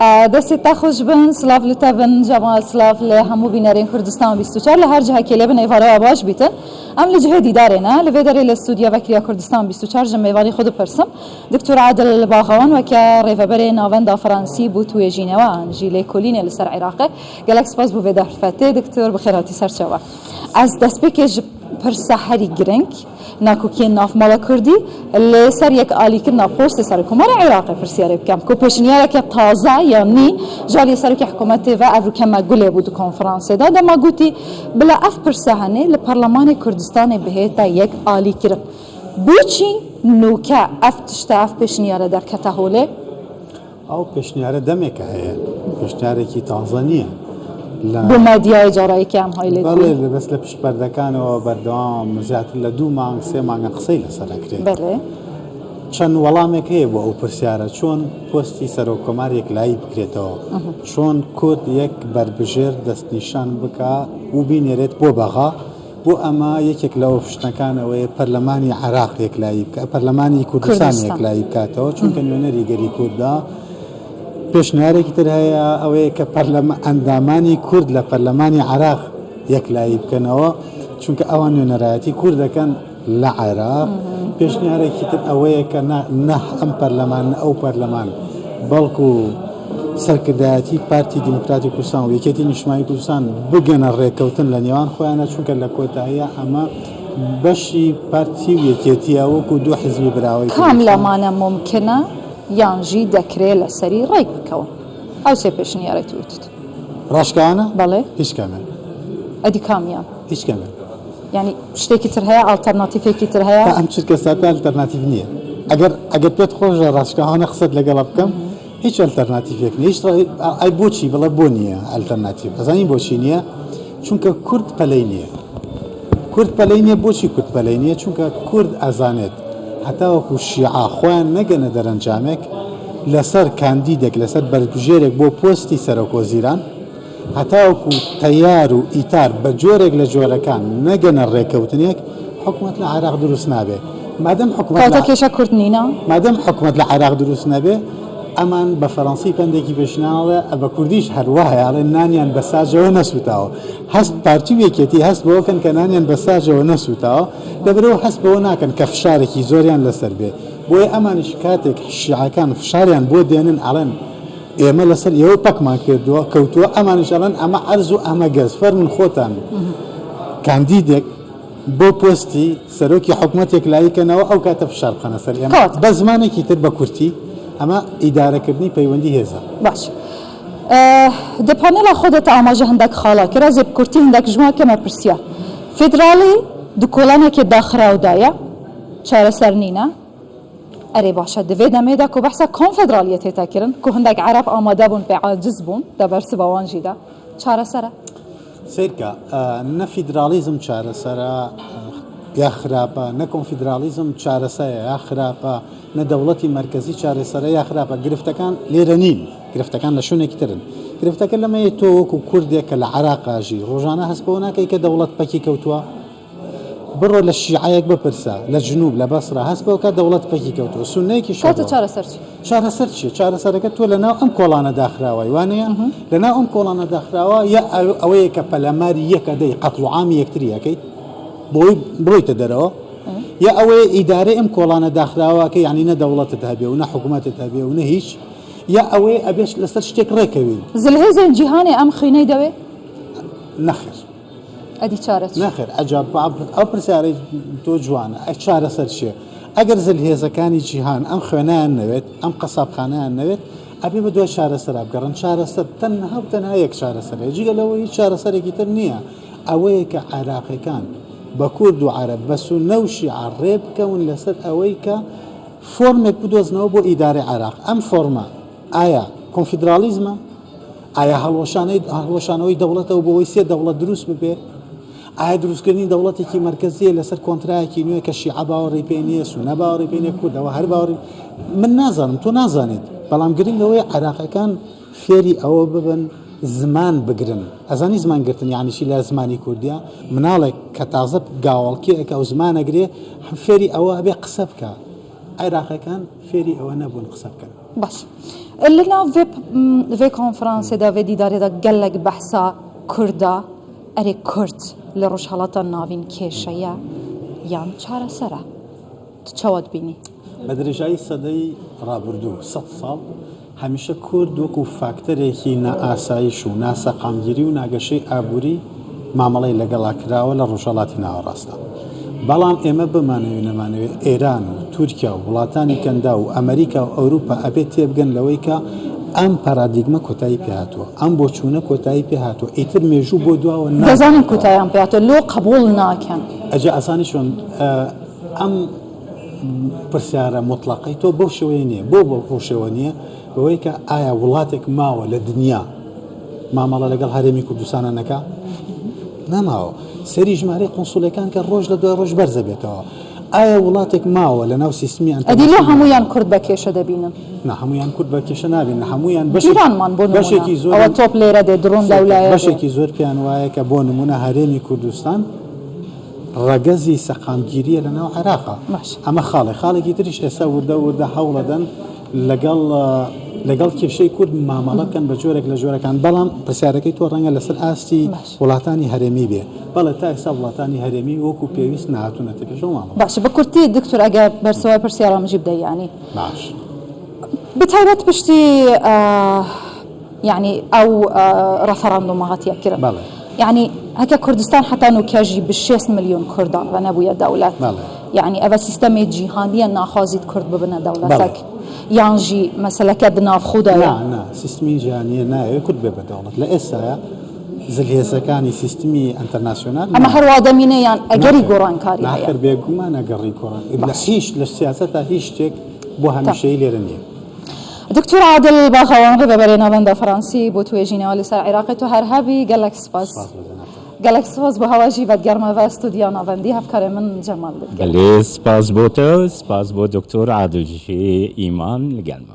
دەستی تا خۆش بن سلااف لە تەبن جەمال سلااف لە هەموو بینەرین کوردستان 24 لە هەر جهەکێ لێ بن ئێوارەوە باش بیتن ئەم لە جهێ دیدارێنە لەوێ دەرێ لە ستودیا بەکریا کوردستان 24 ژە میوانی خۆ دپرسم دکتۆر عادل باغەوان وەکە ڕێڤەبەرێ ناوەندا فەڕەنسی بوو توێژینەوە ژی لێکۆلینێ لەسەر عێراقە گەلەک سپاس بۆ بێدەرفەتێ دکتۆر بخێراتی سەرچەوە ئەس دەستپێکێ پرسە هەری گرنگ ناکوکیên navmala Kurdî li ser yek alîkirina postê Serokkomara Iraqê pirsiyarê bikim ku pêşniyareke taze yanî jarî serokê hikûmetê ve ev rûkeme gulê bû di konferansê de dema gotî bila ev pirse henê li Parlemanê Kurdistanê bihête yek alîkirin bûçî nûke ev tişte ev pêşniyare derkete holê ئەو پێشنیارە دەمێکە هەیە پێشنیارێکی تازە نییە بۆ مەدیای جارایەکی ئەم هەیلێت بەڵێ لەبەست لە پشتپەردەکانەوە بەردەوام زیاتر لە 2 مانگ 3 مانگە قسەی لەسەر ئەکرێت چەند وەڵامێک هەیە بۆ ئەو پرسیارە چۆن پۆستی سەرۆکۆمارێک لای بکرێتەوە چۆن کورد یەک بربژێر دەستنیشان بکە و بینێرێت بۆ بەغا بۆ ئەمە یەکێک لەو شتەکانەوەی پەرلەمانی عێراق یەکلایی بکە پەرلەمانی کوردستان یەکلایی بکاتەوە چونکە نوێنەری گەری کووردا پێشنیارێکی تر هەیە ئەوەیە کە ئەندامانی کورد لە پەرلەمانی عێراق یەکلایی بکەنەوە چونکە ئەوان نوێنەرایەتی کورد دەکەن لە عێراق پێشنیارێکی تر ئەوەیە کە نە ئەم پەرلەمان ئەو پەرلەمان بەڵکو سەرکردایەتی پارتی دیموکراتی کوردستان و یەکێتی نیشتیمانی کوردستان بگەنە ڕێکەوتن لە نێوان خۆیانە چونکە لە کۆتاییە ئەمە بەشی پارتی و یەکێتیە وەکو دوو حزبی براوەی کام لەمانە ممکنە یانژی دەکرێت لەسەری ڕێک بکەوە ئەو سێ پێشنیارەتی وتت ڕاشکانە بەڵێ هیچ کەمێ ئەدی کامیان هیچ کەمێ ینی شتێکی تر هەیە ئالتەرناتیفێکی تر هەیە ئەم چرکە ساتا ئالتەرناتیف نییە ئەگەر پێت خۆشە ڕاشکاوانە قسەت لەگەڵە بکەم هیچ ئەلتەرناتیفێک نیە هیچ ئای بۆچی بڵێ بۆ نییە ئەلتەرناتیف ئەزانین بۆچی نییە چونکە کورد پەلەی نییە کورد پەلەی نییە بۆچی کورد پەلەی نییە چونکە کورد ئەزانێت هەتاوەکو شیعە خۆیان نەگەنە دەرەنجامێک لەسەر کاندیدێک لەسەر بەرگژێرێک بۆ پۆستی سەرۆکۆزیران هەتاوەکو تەیار و ئیتار بە جۆرێک لە جۆرەکان نەگەنە ڕێکەوتنێک حکومەت لە عێراق دروست نابێ مادەم کێشە کورد نینە مادەم حکومەت لە عێراق دروست نەبێ ئەمان بە فەڕەنسی پندێکی پێشناوڵێ بە کوردیش هەروەهەیە ئەڵێ نانیان بە ساجەوە نەسووتاوە هەست پارتی وێکێتی هەست بەوەکەن کە نانیان بە ساجەوە نەسووتاوە لەبەرەوە هەست بەوە ناکەن کە فشارێکی زۆریان لەسەر بێ بۆیە ئەمانش کاتێک شیعەکان فشاریان بۆ دێنن ئەڵێن ئێمە لەسەر ئێوە پەکمان کردووە کەوتووە ئەمانش ئەڵێن ئەمە عەرز و ئەمە گەز فەرمون خۆتان کاندیدێک بۆ پۆستی سەرۆکی حکومەتێک لایکەنەوە ئەو کاتە فشار بخەنە سەر ئێمە بە زمانێکی تر بە کورتی ئەمە ئیدارەکردنی پەیوەندی هێزە باش دە پانێلا خۆدەتە ئاماژە هەندێک خاڵا کرا زێ کورتی هەندێک ژما کەمە پرسیە فێدراڵی دو کۆڵانێکی داخراودایە چارەسەر نینە ئەرێ باشە دەوێ دەمێدا کۆ بەحسە کۆنفێدرالیە تێتاکردن کۆ هەندێک عەرەب ئامادە بوون پێ عاجز بوون دەبەرسە باوانژیدا چارەسەرە سیرکە نە فیدرالیزم چارەسەرە یا خراپە نە کۆنفیدرالیزم چارەسەرە یا خراپە نە دەوڵەتی مەرکەزی چارەسەرە یا خراپە گرفتەکان لێرە نین گرفتەکان لە شوێنێکی ترن گرفتەکە لەمەیە تۆ وەکو کوردێکە لە عێراقاژی ڕۆژانە هەست بەوە ناکەی کە دەوڵەت پەکی کەوتووە بڕۆ لە شیعەیەک بپرسە لە جنوب لە بەسرە هەست بەوە کە دەوڵەت پەکی کەوتووە سونەیەکی چارەسەر چیە چارەسەرەکە تۆ لەناو ئەم کۆڵانە داخراوە وانەیە لەناو ئەم کۆڵانە داخراوە یا ئەوەیە کە پەلەماری یەکەدەی قەتڵ عامی یەکتری یەکەیت بۆی بڕۆیتە دەرەوە یا ئەوەیە ئیدارەی ئەم کۆڵانە داخراوە کە یعنی نە دەوڵەتت هەبێ و نە حکوومەتت هەبێ و نە هیچ یا ئەوەیە ئەبێش لەسەر شتێک ڕێکەوی زلهێزن جیهانی ئەم خوێنەی دەوێ نەخێر ئەدی چارەت نەخێر ئەجاب ئەو پرسیارەی تۆ جوانە ئە چارەسەر چیە ئەگەر زلهێزەکانی جیهان ئەم خوێنیان نەوێت ئەم قەسابخانەیان نەوێت ئەبێ بە دوای چارەسەرا بگەڕن چارەسەر تەنها یەک چارەسەرە جگەلەوە هیچ چارەسەرێکی تر نییە ئەوەیە کە عێراقیەکان بە کورد و عەرەب بە سونە و شیعە ڕێ بکەون لەسەر ئەوەی کە فۆرمێک بدۆزنەوە بۆ ئیدارەی عێراق ئەم فۆرمە ئایا کۆنفیدرالیزمە ئایا هەڵوەشانەوەی دەوڵەتەوە بۆەوەی سێ دەوڵەت دروست ببێت ئایا دروستکردنی دەوڵەتێکی مرکزیە لەسەر کۆنترایەکی نوێ کە شیعە باوەڕی پێ نییە سونە باوەڕی پێ نییە کوردەوە هەر باوەڕی من نازانم تۆ نازانێت بەڵام گرنگەوەی عێراقیەکان فێری ئەوە ببن زمان بگرن ئەزانی زمانگرتن یعنیشی لە زمانی کوردیا مناڵێک کە تازە گاوەڵکیەکە ئەو زمانەگرێ فێری ئەوە هەبێ قسە بکە عێراقیەکان فێری ئەوە نەبوون قسە بکەن. باش لنا في كونفرانس دا في ديدار دا قالك بحثا كردا اري كرد لروشالات النافين كيشيا يان چارە سەرە چاوت بینی بە درێژایی سەدەی ڕابردوو 100 ساڵ هەمیشە کورد وەکو فاکتەرێکی نائاسایش و ناسەقامگیری و ناگەشەی ئابووری مامەڵەی لەگەڵا کراوە لە ڕۆژهەڵاتی ناوەڕاستە. بەڵام ئێمە بمانەوێت نەمانەوێت ئێران و تورکیا و وڵاتانی کەندا و ئەمریکا و ئەوروپا ئەبێت تێبگەن لەوەی کە ئەم پارادیگمە کۆتایی پێهاتووە، ئەم بۆچوونە کۆتایی پێهاتووە، ئیتر مێژوو بۆ دواوە دەزانین کۆتاییان پێهاتووە لۆ قبول ناکەن. ئەجا ئاسانی چۆن ئەم پرسیارە مطلقی تۆ بەو شێوەیە نییە، بۆ شێوە نییە بەوەی کە ئایا وڵاتێک ماوە لە دنیا مامەڵە لەگەڵ هەرێمی کوردستانە نەکا؟ نەماوە. سەری ژمارەی قۆنسوڵەکان کە ڕۆژ لە دوای ڕۆژ بەرزە بێتەوە. ئایا وڵاتێک ماوە لە ناو سیستمی ئەدی لۆ هەمویان کورد بە کێشە دەبینن؟ نه هەمویان کورد بە کێشە نابین، هەمویان ایرانمان بۆ بەشێکی زۆر ئەوە تۆپ لێرە دێ درۆن دەولایە بەشێکی زۆر پیان وایە کە بۆ نمونە هەرێمی کوردستان ڕەگەزی سەقامگیریە لە ناو عێراقا. ئەمە خاڵێکی تریش ئێستا وردە هەوڵەدەن لەگەڵ کێشەی کورد مامەڵەکەن بە جۆرێک لە جۆرەکان. بەڵام پرسیارەکەی تۆ ڕەنگە لەسەر ئاستی وڵاتانی هەرێمی بێ، بەڵێ تا ئێستا وڵاتانی هەرێمی وەکو پێویست نهاتوونەتەکەش ماڵ. باش بە کورتی دکتۆر ئەگەر بەرسەوەی پرسیارەمەژی بدەیانی باش بتایبەت پشتی يعني او رفراندوم هاتي كده يعني هكا كردستان حتى انه كاجي ب6 مليون كرد وانا بويا دولات يعني ابا سيستم جهانيا ناخذت كرد ببنا دولتك يانجي مثلا كدنا خدا لا سيستمي جهانيا نا كرد ببنا دولت لا اسا زلهێزەکانی سیستمی ئەنتەرناسیۆنال ئەمە هەروە دەمینەیان ئەگەری گۆڕانکاری ناکرد بێگومان ئەگەڕی گۆڕان هیچ لە سیاسەتە هیچ شتێک بۆ هەمیشەی لێرە نییە. دكتور عادل باخوان ربابري نافندا فرنسي بو تويجينا ولسر عراقي تو هرهبي قالك سباس قالك سباس بو هواجي بد گرما و استوديو نافندي هفكار من جمال بله سپاس بو تو سپاس بو دکتور عادل جی ایمان لگرما